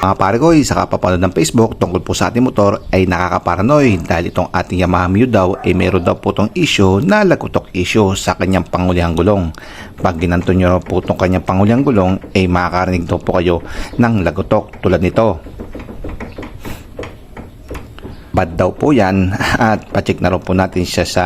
Mga pare ko, sa kapapanood ng Facebook tungkol po sa ating motor ay nakakaparanoid dahil itong ating Yamaha Mio daw ay meron daw po itong issue na lagutok issue sa kanyang panghulihang gulong. Pag ginanto nyo po itong kanyang panghulihang gulong ay makakarinig daw po kayo ng lagutok tulad nito. Bad daw po yan at pacheck na rin po natin siya sa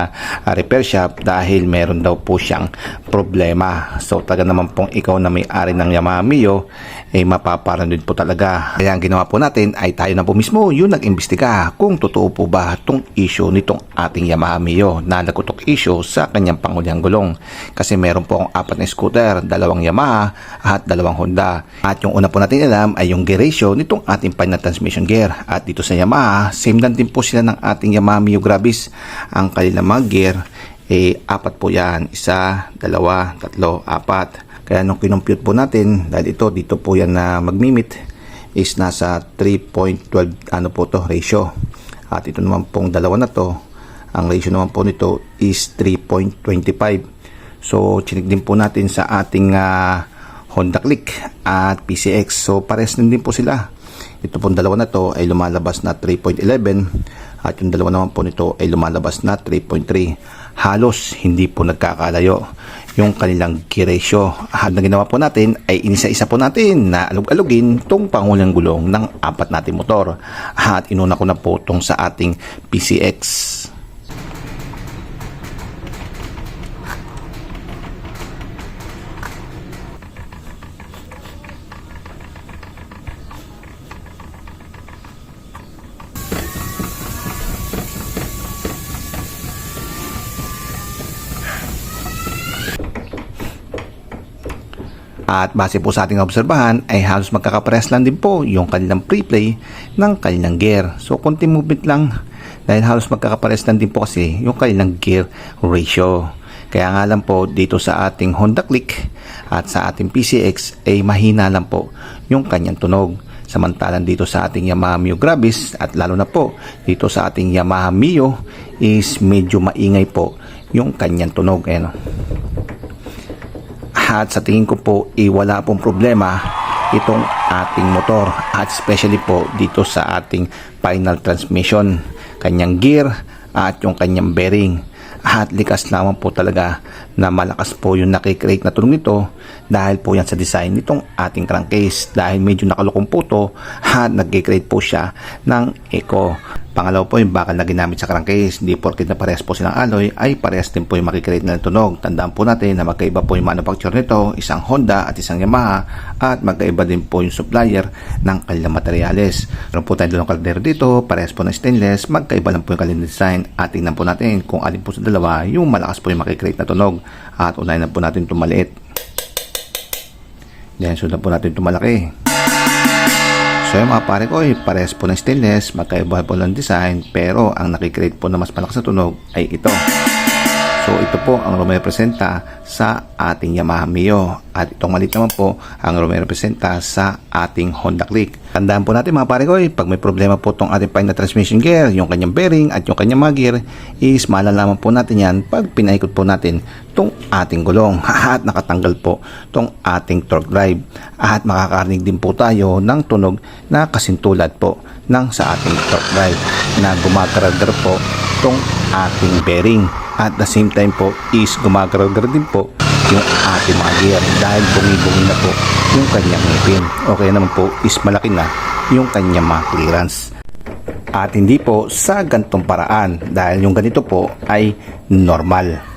repair shop dahil meron daw po siyang problema. So talaga naman pong ikaw na may-ari ng Yamaha Mio ay mapaparanoid po talaga. Kaya ang ginawa po natin ay tayo na po mismo yung nag-imbestiga kung totoo po ba itong issue nitong ating Yamaha Mio na lagutok issue sa kanyang panghulihang gulong. Kasi meron po akong 4 na scooter, 2 Yamaha at 2 Honda. At yung una po natin alam ay yung gear ratio nitong ating final transmission gear. At dito sa Yamaha, same lang din po sila ng ating Yamaha Mio Gravis. Ang kanilang mga gear ay 4 po yan. 1, 2, 3, 4. Kaya nung kinompute po natin, dahil dito po yan na magmimit, is nasa 3.12 ano po to ratio. At ito naman pong dalawa na to, ang ratio naman po nito is 3.25. So chinik din po natin sa ating Honda Click at PCX. So pares din po sila. Ito pong dalawa na to ay lumalabas na 3.11 at yung dalawa naman po nito ay lumalabas na 3.3. Halos hindi po nagkakalayo yung kanilang gear ratio. At na ginawa po natin ay inisa-isa po natin na alug-alugin tong panghulihang gulong ng 4 nating motor. At inuna ko na po tong sa ating PCX. At base po sa ating obserbahan ay halos magkakapares lang din po yung kanilang pre-play ng kanilang gear. So konting movement lang dahil halos magkakapares lang din po kasi yung kanilang gear ratio. Kaya nga lang po dito sa ating Honda Click at sa ating PCX ay mahina lang po yung kanyang tunog. Samantalang dito sa ating Yamaha Mio Gravis at lalo na po dito sa ating Yamaha Mio is medyo maingay po yung kanyang tunog. Ayan. At sa tingin ko po wala pong problema itong ating motor at especially po dito sa ating final transmission, kanyang gear at yung kanyang bearing. At likas naman po talaga na malakas po yung nakikreate na tunog nito dahil po yan sa design nitong ating crankcase dahil medyo nakalukong po to at nag-create po siya ng echo. Pangalaw po yung bakal na ginamit sa crankcase, hindi porket na parehas po silang alloy ay parehas din po yung makikreate na tunog. Tandaan po natin na magkaiba po yung manufacturer nito, isang Honda at isang Yamaha at magkaiba din po yung supplier ng kanilang materyales. Meron po tayong dalawang kaldero dito, parehas po na stainless, magkaiba lang po yung kanilang design at tingnan po natin kung alin po sa dalawa yung malakas po yung makikreate na tunog. At unahin na po natin itong maliit. Then sundan po natin itong malaki. So yung mga pare ko parehas po ng stainless, magkaiba po ng design, pero ang nakikreate po na mas malakas na tunog ay ito. So ito po ang rumerepresenta sa ating Yamaha Mio at itong maliit naman po ang rumerepresenta sa ating Honda Click. Tandaan po natin mga pare ko, pag may problema po itong ating final transmission gear, yung kanyang bearing at yung kanyang mga gear is malalaman po natin yan pag pinaikot po natin itong ating gulong at nakatanggal po itong ating torque drive at makakarinig din po tayo ng tunog na kasintulad po ng sa ating torque drive na gumagaragara po itong ating bearing. At the same time po is gumagaragara din po yung ating mga gear dahil bungi-bungi na po yung kanyang ngipin. Okay naman po is malaki na yung kanyang mga clearance. At hindi po sa gantong paraan dahil yung ganito po ay normal.